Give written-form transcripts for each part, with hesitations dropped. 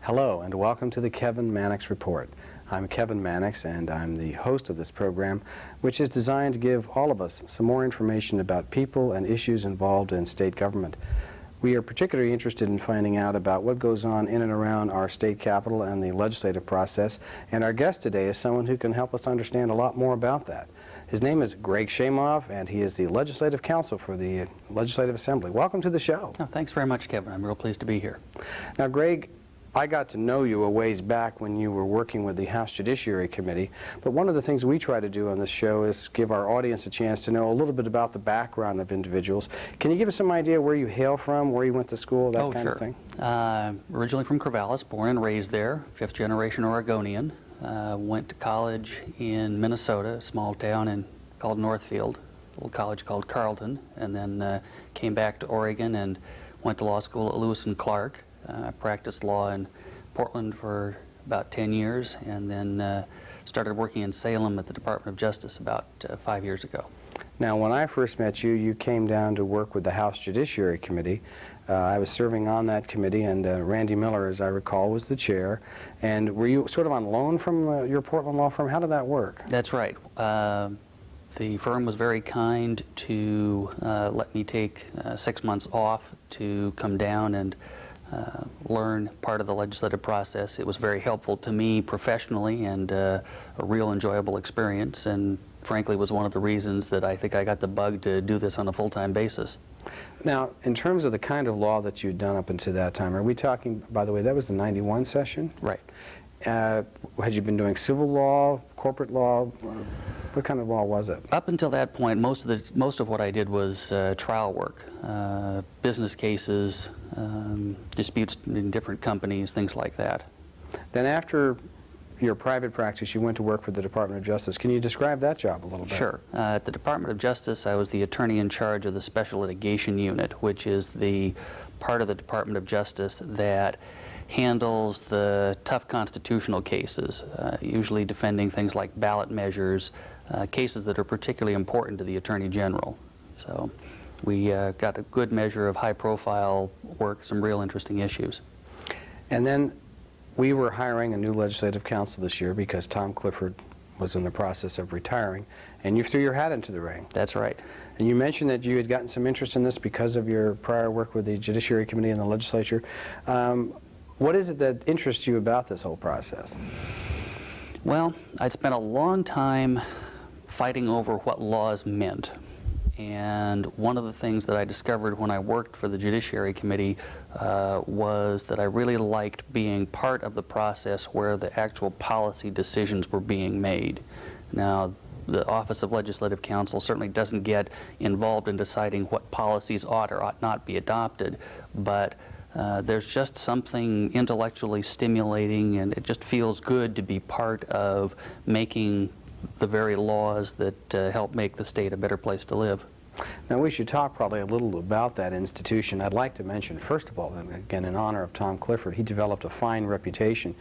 Hello and welcome to the Kevin Mannix Report. I'm Kevin Mannix and I'm the host of this program, which is designed to give all of us some more information about people and issues involved in state government. We are particularly interested in finding out about what goes on in and around our state capitol and the legislative process, and our guest today is someone who can help us understand a lot more about that. His name is Greg Chaimov, and he is the Legislative Counsel for the Legislative Assembly. Welcome to the show. Oh, thanks very much, Kevin. I'm real pleased to be here. Now, Greg, I got to know you a ways back when you were working with the House Judiciary Committee, but one of the things we try to do on this show is give our audience a chance to know a little bit about the background of individuals. Can you give us some idea where you hail from, where you went to school, that kind of thing? Originally from Corvallis, born and raised there, fifth-generation Oregonian. Went to college in Minnesota, a small town called Northfield, a little college called Carleton, and then came back to Oregon and went to law school at Lewis and Clark. Practiced law in Portland for about 10 years, and then started working in Salem at the Department of Justice about 5 years ago. Now, when I first met you, you came down to work with the House Judiciary Committee. I was serving on that committee, and Randy Miller, as I recall, was the chair. And were you sort of on loan from your Portland law firm? How did that work? That's right. The firm was very kind to let me take 6 months off to come down and learn part of the legislative process. It was very helpful to me professionally and a real enjoyable experience, and frankly was one of the reasons that I think I got the bug to do this on a full-time basis. Now, in terms of the kind of law that you'd done up until that time, are we talking, by the way, that was the '91 session? Right. Had you been doing civil law, corporate law? What kind of law was it? Up until that point, most of what I did was trial work, business cases, disputes in different companies, things like that. Then after your private practice, you went to work for the Department of Justice. Can you describe that job a little bit? Sure. At the Department of Justice, I was the attorney in charge of the Special Litigation Unit, which is the part of the Department of Justice that handles the tough constitutional cases, usually defending things like ballot measures, cases that are particularly important to the Attorney General. So we got a good measure of high-profile work, some real interesting issues. And then we were hiring a new legislative counsel this year because Tom Clifford was in the process of retiring, and you threw your hat into the ring. That's right. And you mentioned that you had gotten some interest in this because of your prior work with the Judiciary Committee and the legislature. What is it that interests you about this whole process? Well, I'd spent a long time fighting over what laws meant. And one of the things that I discovered when I worked for the Judiciary Committee was that I really liked being part of the process where the actual policy decisions were being made. Now, the Office of Legislative Counsel certainly doesn't get involved in deciding what policies ought or ought not be adopted, but there's just something intellectually stimulating, and it just feels good to be part of making the very laws that help make the state a better place to live. Now, we should talk probably a little about that institution. I'd like to mention, first of all, and again, in honor of Tom Clifford, he developed a fine reputation,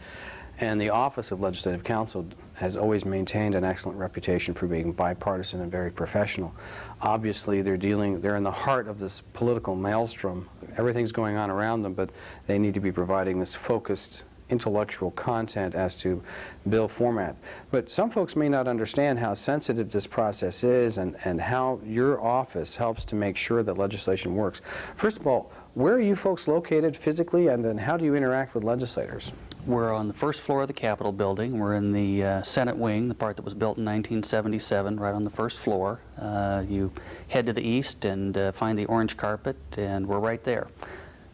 and the Office of Legislative Counsel has always maintained an excellent reputation for being bipartisan and very professional. Obviously, they're in the heart of this political maelstrom. Everything's going on around them, but they need to be providing this focused intellectual content as to bill format. But some folks may not understand how sensitive this process is and how your office helps to make sure that legislation works. First of all, where are you folks located physically, and then how do you interact with legislators? We're on the first floor of the Capitol building. We're in the Senate wing, the part that was built in 1977, right on the first floor. You head to the east and find the orange carpet, and we're right there.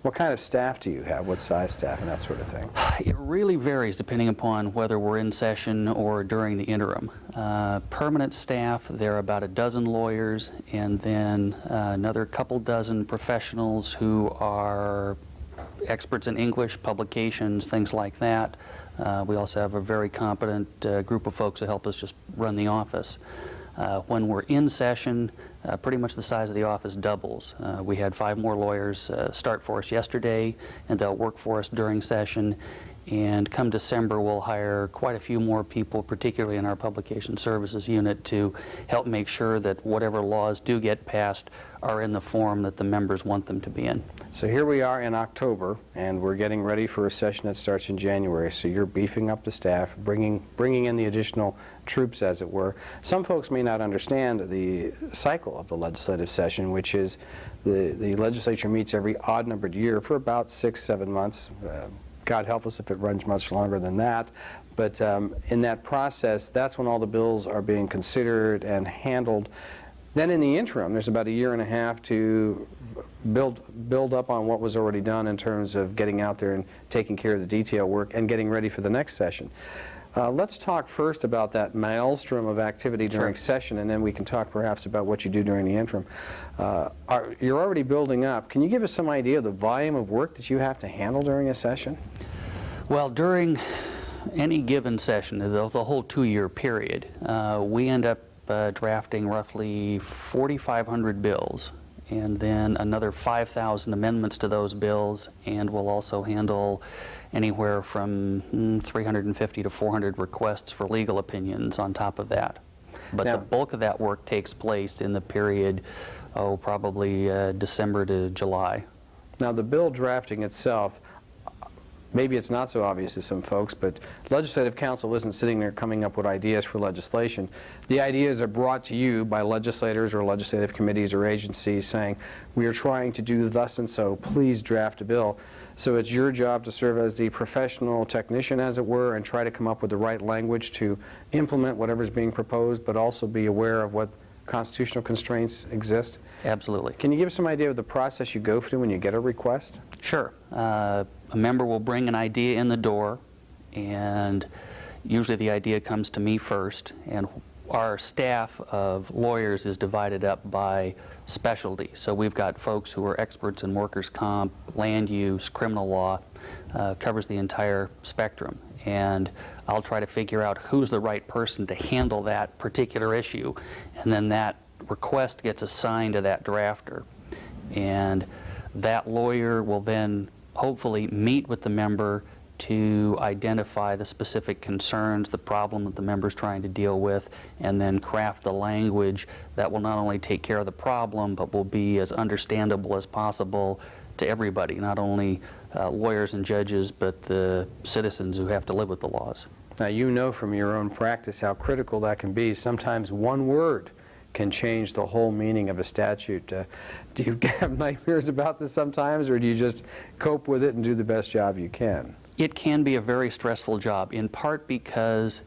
What kind of staff do you have? What size staff and that sort of thing? It really varies depending upon whether we're in session or during the interim. Permanent staff, there are about a dozen lawyers, and then another couple dozen professionals who are experts in English, publications, things like that. We also have a very competent group of folks that help us just run the office. When we're in session, pretty much the size of the office doubles. We had 5 more lawyers start for us yesterday, and they'll work for us during session. And come December, we'll hire quite a few more people, particularly in our Publication Services unit, to help make sure that whatever laws do get passed are in the form that the members want them to be in. So here we are in October, and we're getting ready for a session that starts in January. So you're beefing up the staff, bringing in the additional troops, as it were. Some folks may not understand the cycle of the legislative session, which is the legislature meets every odd-numbered year for about 6-7 months. God help us if it runs much longer than that. But in that process, that's when all the bills are being considered and handled. Then in the interim, there's about a year and a half to build up on what was already done in terms of getting out there and taking care of the detail work and getting ready for the next session. Let's talk first about that maelstrom of activity during session, and then we can talk perhaps about what you do during the interim. You're already building up. Can you give us some idea of the volume of work that you have to handle during a session? Well, during any given session, the whole 2-year period, we end up drafting roughly 4,500 bills, and then another 5,000 amendments to those bills, and we'll also handle anywhere from 350 to 400 requests for legal opinions on top of that. But Now, the bulk of that work takes place in the period, probably December to July. Now, the bill drafting itself, maybe it's not so obvious to some folks, but Legislative Council isn't sitting there coming up with ideas for legislation. The ideas are brought to you by legislators or legislative committees or agencies saying, we are trying to do thus and so, please draft a bill. So it's your job to serve as the professional technician, as it were, and try to come up with the right language to implement whatever's being proposed, but also be aware of what constitutional constraints exist. Absolutely. Can you give us some idea of the process you go through when you get a request? Sure. A member will bring an idea in the door, and usually the idea comes to me first, and our staff of lawyers is divided up by specialty. So we've got folks who are experts in workers' comp, land use, criminal law, covers the entire spectrum. And I'll try to figure out who's the right person to handle that particular issue, and then that request gets assigned to that drafter. And that lawyer will then hopefully meet with the member to identify the specific concerns, the problem that the member's trying to deal with, and then craft the language that will not only take care of the problem, but will be as understandable as possible to everybody, not only lawyers and judges, but the citizens who have to live with the laws. Now, you know from your own practice how critical that can be. Sometimes one word can change the whole meaning of a statute. Do you have nightmares about this sometimes, or do you just cope with it and do the best job you can? It can be a very stressful job, in part because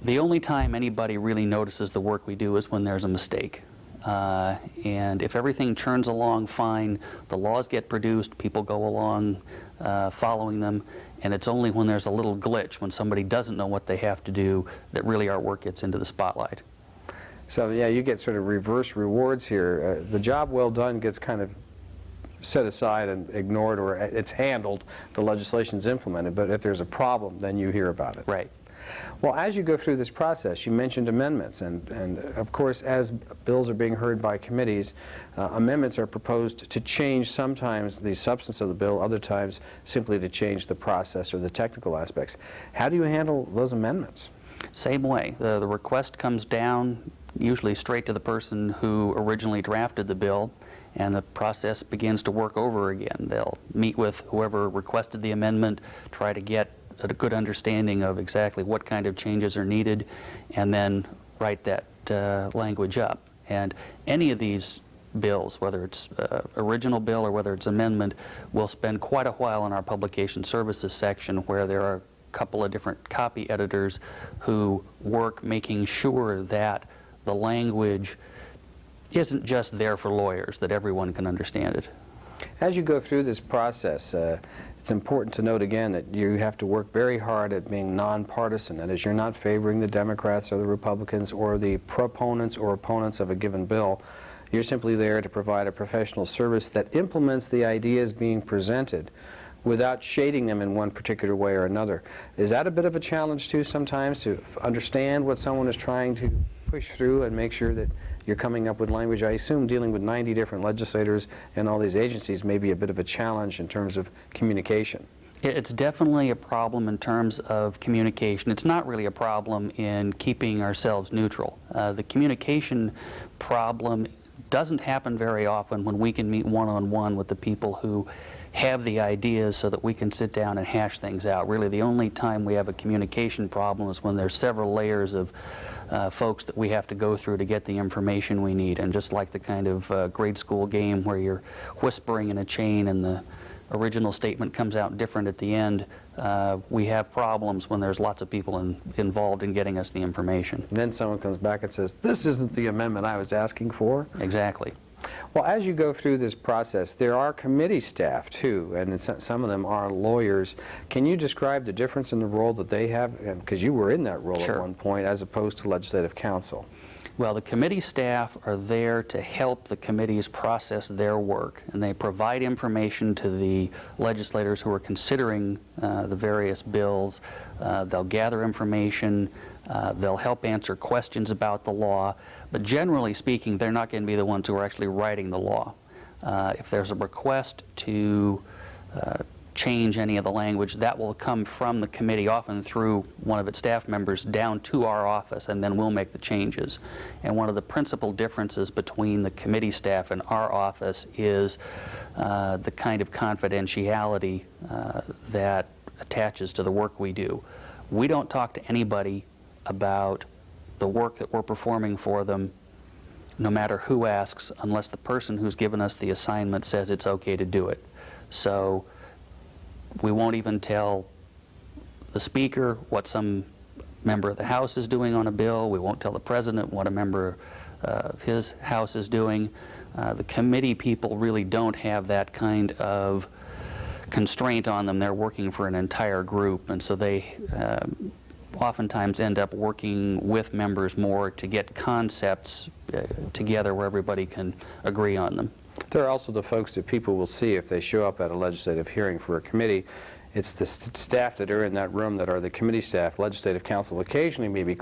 the only time anybody really notices the work we do is when there's a mistake. And if everything churns along fine, the laws get produced, people go along following them, and it's only when there's a little glitch, when somebody doesn't know what they have to do, that really our work gets into the spotlight. So yeah, you get sort of reverse rewards here. The job well done gets kind of set aside and ignored, or it's handled, the legislation's implemented, but if there's a problem, then you hear about it. Right. Well, as you go through this process, you mentioned amendments, and of course, as bills are being heard by committees, amendments are proposed to change sometimes the substance of the bill, other times simply to change the process or the technical aspects. How do you handle those amendments? Same way. The request comes down usually straight to the person who originally drafted the bill, and the process begins to work over again. They'll meet with whoever requested the amendment, try to get a good understanding of exactly what kind of changes are needed, and then write that language up. And any of these bills, whether it's original bill or whether it's amendment, will spend quite a while in our Publication Services section, where there are a couple of different copy editors who work making sure that the language isn't just there for lawyers, that everyone can understand it. As you go through this process, it's important to note again that you have to work very hard at being nonpartisan. That is, you're not favoring the Democrats or the Republicans or the proponents or opponents of a given bill. You're simply there to provide a professional service that implements the ideas being presented without shading them in one particular way or another. Is that a bit of a challenge too sometimes, to understand what someone is trying to push through and make sure that you're coming up with language? I assume dealing with 90 different legislators and all these agencies may be a bit of a challenge in terms of communication. It's definitely a problem in terms of communication. It's not really a problem in keeping ourselves neutral. The communication problem doesn't happen very often when we can meet one-on-one with the people who have the ideas so that we can sit down and hash things out. Really, the only time we have a communication problem is when there's several layers of folks that we have to go through to get the information we need. And just like the kind of grade school game where you're whispering in a chain and the original statement comes out different at the end, we have problems when there's lots of people involved in getting us the information. And then someone comes back and says, this isn't the amendment I was asking for. Exactly. Well, as you go through this process, there are committee staff too, and some of them are lawyers. Can you describe the difference in the role that they have? Because you were in that role Sure. at one point, as opposed to legislative counsel. Well, the committee staff are there to help the committees process their work, and they provide information to the legislators who are considering the various bills. They'll gather information, they'll help answer questions about the law, but generally speaking, they're not going to be the ones who are actually writing the law. If there's a request to change any of the language, that will come from the committee, often through one of its staff members, down to our office, and then we'll make the changes. And one of the principal differences between the committee staff and our office is the kind of confidentiality that attaches to the work we do. We don't talk to anybody about the work that we're performing for them, no matter who asks, unless the person who's given us the assignment says it's okay to do it. So we won't even tell the Speaker what some member of the House is doing on a bill. We won't tell the President what a member of his House is doing. The committee people really don't have that kind of constraint on them. They're working for an entire group, and so they oftentimes end up working with members more to get concepts together where everybody can agree on them. There are also the folks that people will see if they show up at a legislative hearing for a committee. It's the staff that are in that room that are the committee staff. Legislative counsel occasionally may be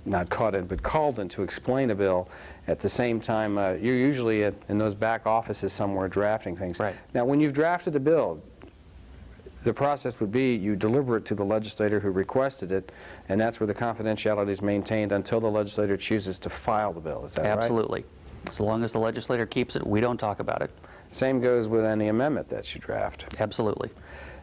not caught in, but called in to explain a bill. At the same time, you're usually in those back offices somewhere drafting things. Right. Now, when you've drafted a bill, the process would be you deliver it to the legislator who requested it, and that's where the confidentiality is maintained until the legislator chooses to file the bill. Is that right? Absolutely. As long as the legislator keeps it, we don't talk about it. Same goes with any amendment that you draft. Absolutely.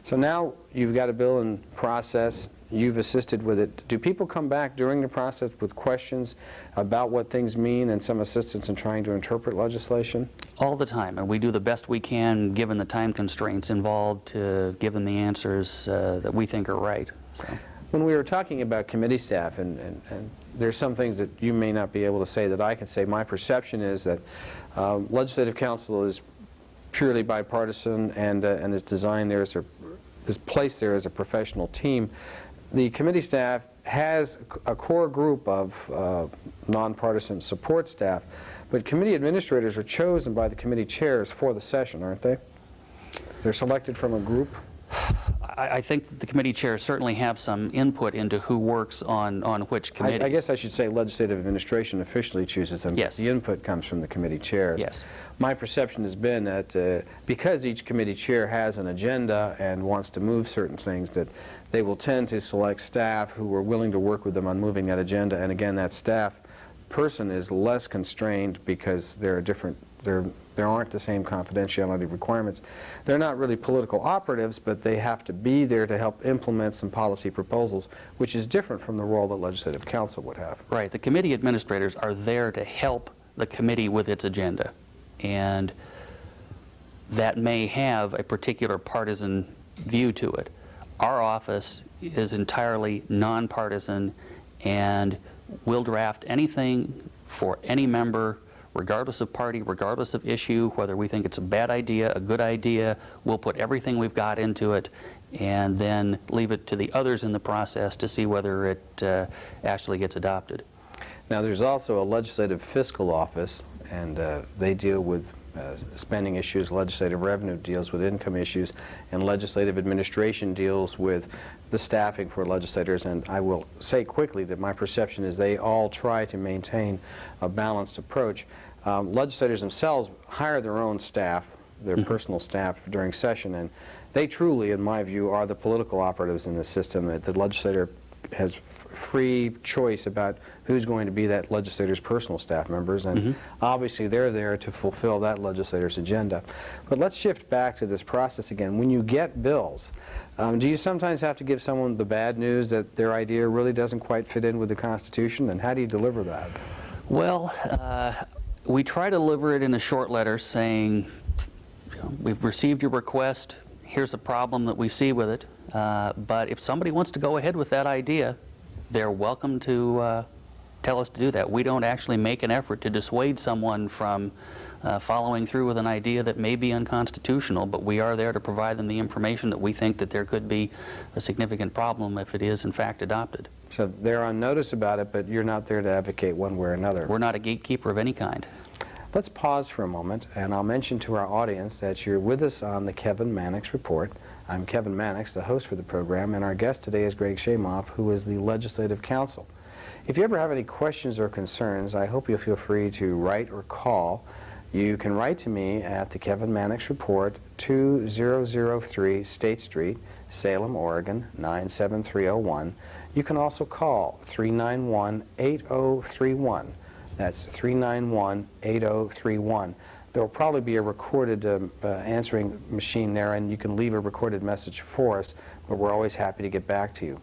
So now you've got a bill in process, you've assisted with it. Do people come back during the process with questions about what things mean and some assistance in trying to interpret legislation? All the time, and we do the best we can given the time constraints involved to give them the answers that we think are right. So. When we were talking about committee staff, and there's some things that you may not be able to say that I can say, my perception is that legislative counsel is purely bipartisan and is designed there is placed there as a professional team. The committee staff has a core group of nonpartisan support staff, but committee administrators are chosen by the committee chairs for the session, aren't they? They're selected from a group? I think that the committee chairs certainly have some input into who works on which committees. I guess I should say legislative administration officially chooses them. Yes. The input comes from the committee chairs. Yes. My perception has been that because each committee chair has an agenda and wants to move certain things, that they will tend to select staff who are willing to work with them on moving that agenda. And again, that staff person is less constrained because there aren't the same confidentiality requirements. They're not really political operatives, but they have to be there to help implement some policy proposals, which is different from the role that legislative counsel would have. Right. The committee administrators are there to help the committee with its agenda, and that may have a particular partisan view to it. Our office is entirely nonpartisan, and we'll draft anything for any member, regardless of party, regardless of issue, whether we think it's a bad idea, a good idea. We'll put everything we've got into it and then leave it to the others in the process to see whether it actually gets adopted. Now, there's also a legislative fiscal office, and they deal with spending issues. Legislative revenue deals with income issues, and legislative administration deals with the staffing for legislators. And I will say quickly that my perception is they all try to maintain a balanced approach. Legislators themselves hire their own staff, their personal staff during session, and They truly, in my view, are the political operatives in the system. That the legislator has free choice about who's going to be that legislator's personal staff members, and obviously they're there to fulfill that legislator's agenda. But let's shift back to this process again. When you get bills, do you sometimes have to give someone the bad news that their idea really doesn't quite fit in with the Constitution, and how do you deliver that? Well, we try to deliver it in a short letter saying, we've received your request, here's a problem that we see with it, but if somebody wants to go ahead with that idea, they're welcome to tell us to do that. We don't actually make an effort to dissuade someone from following through with an idea that may be unconstitutional, but we are there to provide them the information that we think that there could be a significant problem if it is in fact adopted. So they're on notice about it, but you're not there to advocate one way or another. We're not a gatekeeper of any kind. Let's pause for a moment, and I'll mention to our audience that you're with us on the Kevin Mannix Report. I'm Kevin Mannix, the host for the program, and our guest today is Greg Chaimov, who is the Legislative Counsel. If you ever have any questions or concerns, I hope you'll feel free to write or call. You can write to me at the Kevin Mannix Report, 2003 State Street, Salem, Oregon, 97301. You can also call 391-8031. That's 391-8031. There will probably be a recorded answering machine there, and you can leave a recorded message for us, but we're always happy to get back to you.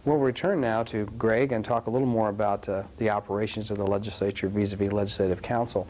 We'll return now to Greg and talk a little more about the operations of the legislature vis-a-vis Legislative Counsel.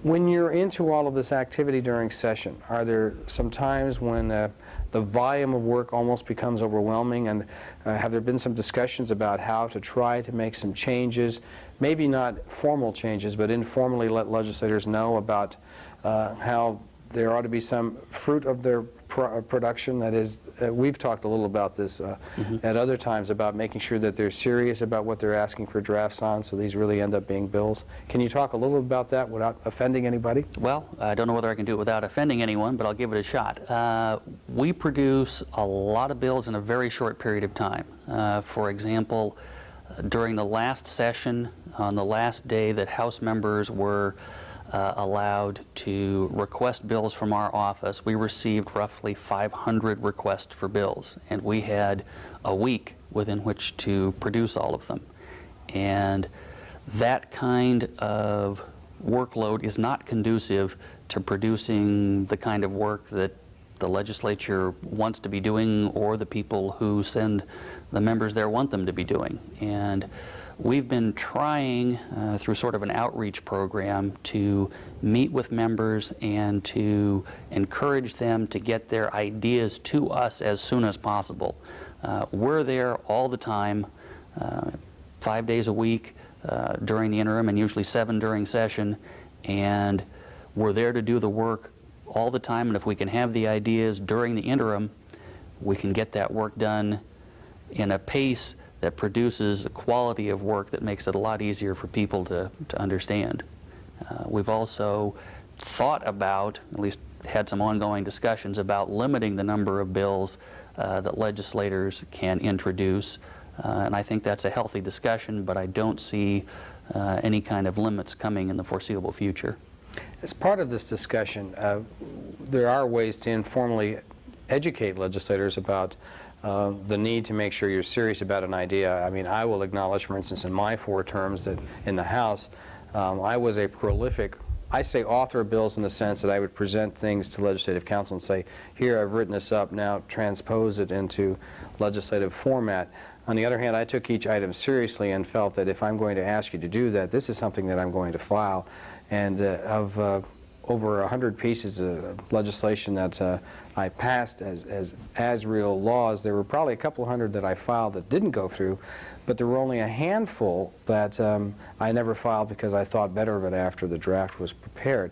When you're into all of this activity during session, are there some times when the volume of work almost becomes overwhelming, and have there been some discussions about how to try to make some changes, maybe not formal changes, but informally let legislators know about how there ought to be some fruit of their production? That is, we've talked a little about this at other times, about making sure that they're serious about what they're asking for drafts on, so these really end up being bills. Can you talk a little about that without offending anybody? Well, I don't know whether I can do it without offending anyone, but I'll give it a shot. We produce a lot of bills in a very short period of time. For example, during the last session, on the last day that House members were allowed to request bills from our office, we received roughly 500 requests for bills, and we had a week within which to produce all of them. And that kind of workload is not conducive to producing the kind of work that the legislature wants to be doing, or the people who send the members there want them to be doing. And we've been trying through sort of an outreach program to meet with members and to encourage them to get their ideas to us as soon as possible. We're there all the time, 5 days a week during the interim, and usually 7 during session, and we're there to do the work all the time, and if we can have the ideas during the interim, we can get that work done in a pace that produces a quality of work that makes it a lot easier for people to understand. We've also thought about, at least had some ongoing discussions about, limiting the number of bills that legislators can introduce, and I think that's a healthy discussion, but I don't see any kind of limits coming in the foreseeable future. As part of this discussion, there are ways to informally educate legislators about the need to make sure you're serious about an idea. I mean, I will acknowledge, for instance, in my 4 terms that in the House, I was a prolific, I say author of bills in the sense that I would present things to Legislative Counsel and say, here, I've written this up, now transpose it into legislative format. On the other hand, I took each item seriously and felt that if I'm going to ask you to do that, this is something that I'm going to file. And of over 100 pieces of legislation that I passed as real laws, there were probably a couple hundred that I filed that didn't go through, but there were only a handful that I never filed because I thought better of it after the draft was prepared.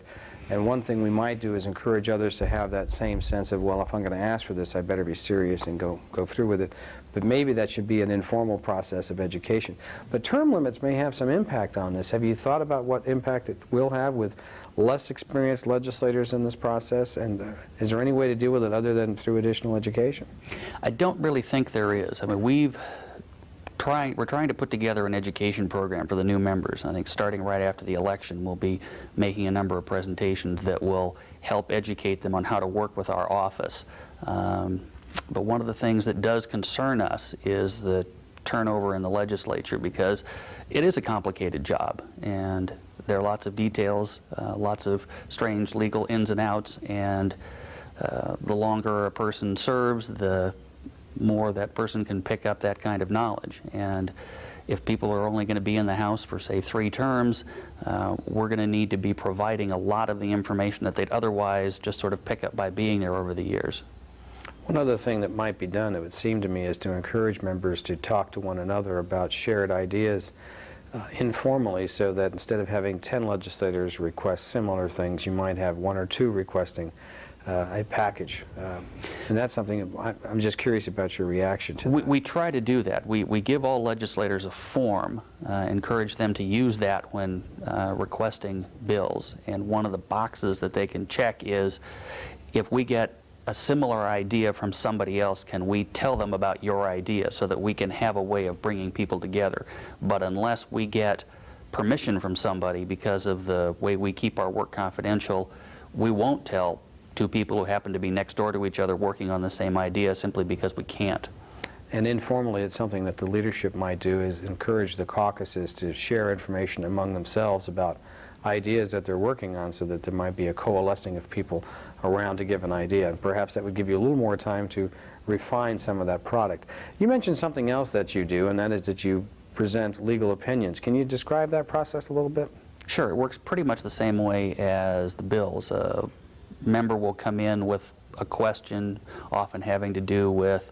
And one thing we might do is encourage others to have that same sense of, well, if I'm going to ask for this, I better be serious and go through with it. But maybe that should be an informal process of education. But term limits may have some impact on this. Have you thought about what impact it will have with less experienced legislators in this process? And is there any way to deal with it other than through additional education? I don't really think there is. I mean, we're trying to put together an education program for the new members. I think starting right after the election, we'll be making a number of presentations that will help educate them on how to work with our office. But one of the things that does concern us is the turnover in the legislature, because it is a complicated job, and there are lots of details, lots of strange legal ins and outs, and the longer a person serves, the more that person can pick up that kind of knowledge. And if people are only going to be in the House for, say, 3 terms, we're going to need to be providing a lot of the information that they'd otherwise just sort of pick up by being there over the years. One other thing that might be done, it would seem to me, is to encourage members to talk to one another about shared ideas informally, so that instead of having 10 legislators request similar things, you might have 1 or 2 requesting a package. And that's something I'm just curious about your reaction to that. We try to do that. We give all legislators a form, encourage them to use that when requesting bills. And one of the boxes that they can check is, if we get a similar idea from somebody else, can we tell them about your idea, so that we can have a way of bringing people together. But unless we get permission from somebody, because of the way we keep our work confidential, we won't tell 2 people who happen to be next door to each other working on the same idea, simply because we can't. And informally, it's something that the leadership might do, is encourage the caucuses to share information among themselves about ideas that they're working on, so that there might be a coalescing of people around to give an idea. And perhaps that would give you a little more time to refine some of that product. You mentioned something else that you do, and that is that you present legal opinions. Can you describe that process a little bit? Sure. It works pretty much the same way as the bills. A member will come in with a question, often having to do with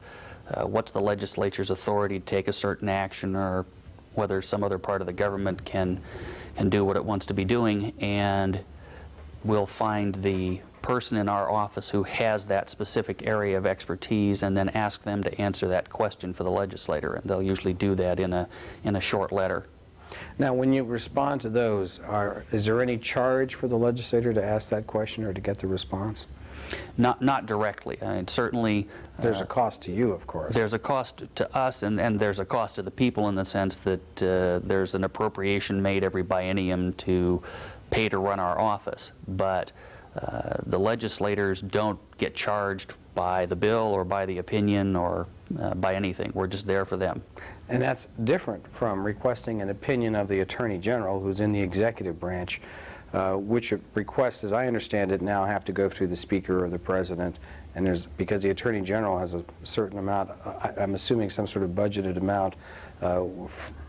what's the legislature's authority to take a certain action, or whether some other part of the government can do what it wants to be doing, and we'll find the person in our office who has that specific area of expertise, and then ask them to answer that question for the legislator, and they'll usually do that in a short letter. Now, when you respond to those, is there any charge for the legislator to ask that question or to get the response? Not directly. I mean, certainly there's a cost to you, of course. There's a cost to us, and there's a cost to the people, in the sense that there's an appropriation made every biennium to pay to run our office. But the legislators don't get charged by the bill or by the opinion or by anything. We're just there for them. And that's different from requesting an opinion of the Attorney General, who's in the executive branch, which requests, as I understand it, now have to go through the Speaker or the President. And because the Attorney General has a certain amount, I'm assuming some sort of budgeted amount,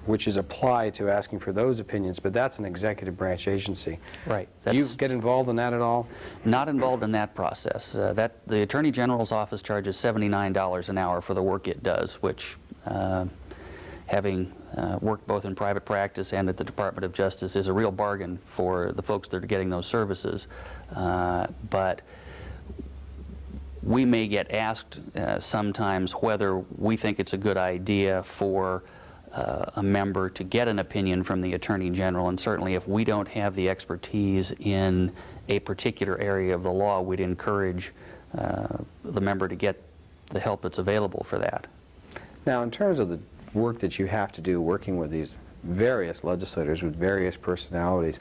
which is applied to asking for those opinions, but that's an executive branch agency. Right. Do you get involved in that at all? Not involved in that process. The Attorney General's office charges $79 an hour for the work it does, which, having worked both in private practice and at the Department of Justice, is a real bargain for the folks that are getting those services. But we may get asked sometimes whether we think it's a good idea for a member to get an opinion from the Attorney General, and certainly if we don't have the expertise in a particular area of the law, we'd encourage the member to get the help that's available for that. Now, in terms of the work that you have to do working with these various legislators with various personalities,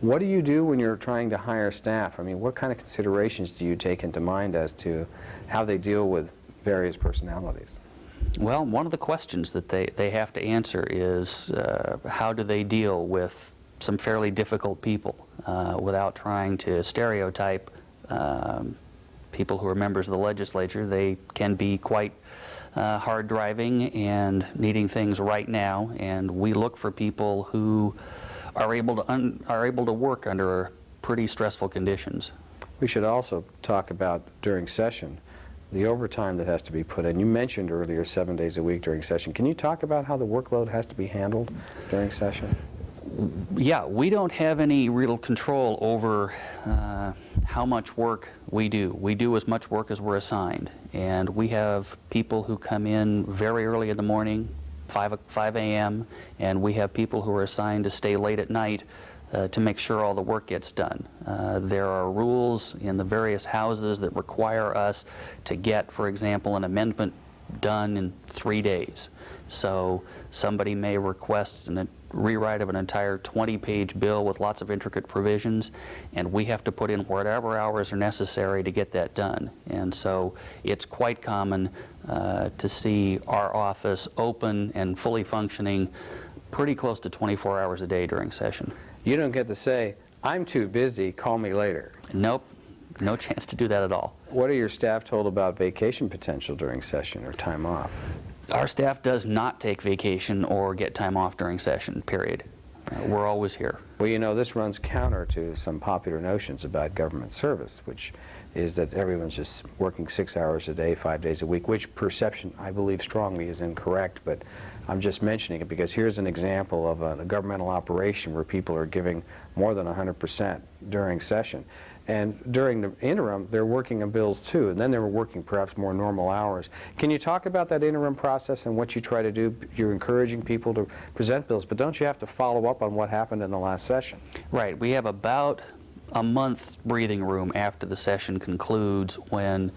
what do you do when you're trying to hire staff? I mean, what kind of considerations do you take into mind as to how they deal with various personalities? Well, one of the questions that they have to answer is how do they deal with some fairly difficult people without trying to stereotype people who are members of the legislature. They can be quite hard driving and needing things right now, and we look for people who are able to work under pretty stressful conditions. We should also talk about, during session, the overtime that has to be put in. You mentioned earlier 7 days a week during session. Can you talk about how the workload has to be handled during session? Yeah, we don't have any real control over how much work we do. We do as much work as we're assigned, and we have people who come in very early in the morning, 5 a.m., and we have people who are assigned to stay late at night to make sure all the work gets done. There are rules in the various houses that require us to get, for example, an amendment done in 3 days. So somebody may request a rewrite of an entire 20-page bill with lots of intricate provisions, and we have to put in whatever hours are necessary to get that done. And so it's quite common to see our office open and fully functioning pretty close to 24 hours a day during session. You don't get to say, "I'm too busy, call me later." Nope, no chance to do that at all. What are your staff told about vacation potential during session or time off? Our staff does not take vacation or get time off during session, period. We're always here. Well, you know, this runs counter to some popular notions about government service, which is that everyone's just working 6 hours a day, 5 days a week, which perception I believe strongly is incorrect, but I'm just mentioning it because here's an example of a governmental operation where people are giving more than 100% during session. And during the interim, they're working on bills too, and then they were working perhaps more normal hours. Can you talk about that interim process and what you try to do? You're encouraging people to present bills, but don't you have to follow up on what happened in the last session? Right. We have about a month breathing room after the session concludes when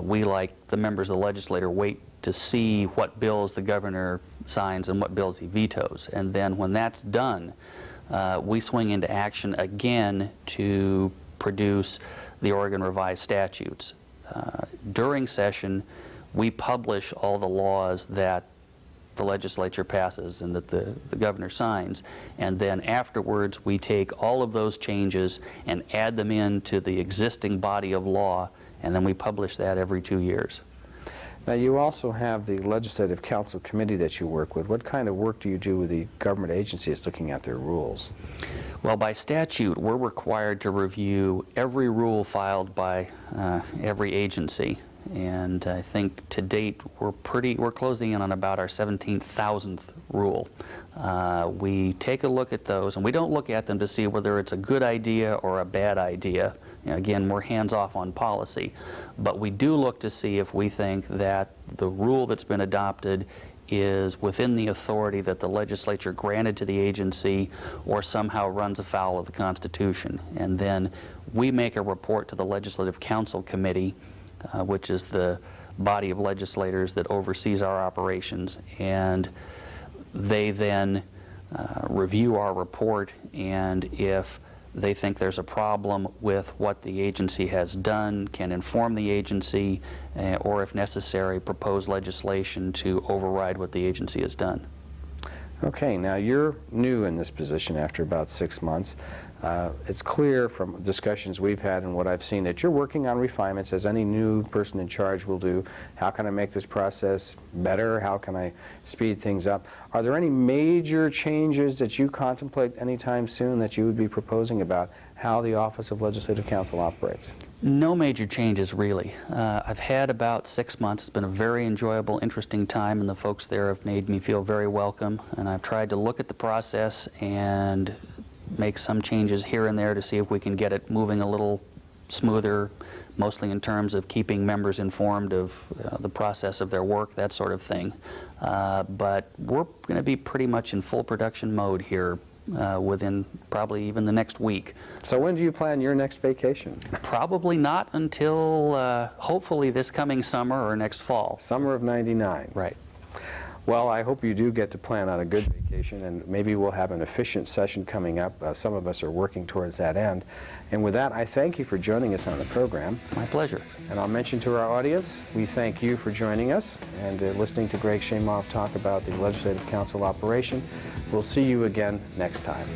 we, like the members of the legislature, wait to see what bills the governor signs and what bills he vetoes. And then when that's done, we swing into action again to produce the Oregon Revised Statutes. During session, we publish all the laws that the legislature passes and that the governor signs, and then afterwards we take all of those changes and add them into the existing body of law, and then we publish that every 2 years. Now, you also have the Legislative Council Committee that you work with. What kind of work do you do with the government agencies looking at their rules? Well, by statute, we're required to review every rule filed by every agency. And I think to date, we're closing in on about our 17,000th rule. We take a look at those, and we don't look at them to see whether it's a good idea or a bad idea. You know, again, we're hands-off on policy. But we do look to see if we think that the rule that's been adopted is within the authority that the legislature granted to the agency or somehow runs afoul of the Constitution. And then we make a report to the Legislative Council Committee, which is the body of legislators that oversees our operations, and they then review our report, and if they think there's a problem with what the agency has done, can inform the agency, or if necessary, propose legislation to override what the agency has done. Okay, now you're new in this position after about 6 months. It's clear from discussions we've had and what I've seen that you're working on refinements, as any new person in charge will do. How can I make this process better? How can I speed things up? Are there any major changes that you contemplate anytime soon that you would be proposing about how the Office of Legislative Counsel operates? No major changes, really. I've had about 6 months. It's been a very enjoyable, interesting time, and the folks there have made me feel very welcome. And I've tried to look at the process and make some changes here and there to see if we can get it moving a little smoother, mostly in terms of keeping members informed of the process of their work, that sort of thing. But we're going to be pretty much in full production mode here within probably even the next week. So when do you plan your next vacation? Probably not until hopefully this coming summer or next fall. Summer of '99. Right. Well, I hope you do get to plan on a good vacation, and maybe we'll have an efficient session coming up. Some of us are working towards that end. And with that, I thank you for joining us on the program. My pleasure. And I'll mention to our audience, we thank you for joining us and listening to Greg Chaimov talk about the Legislative Council operation. We'll see you again next time.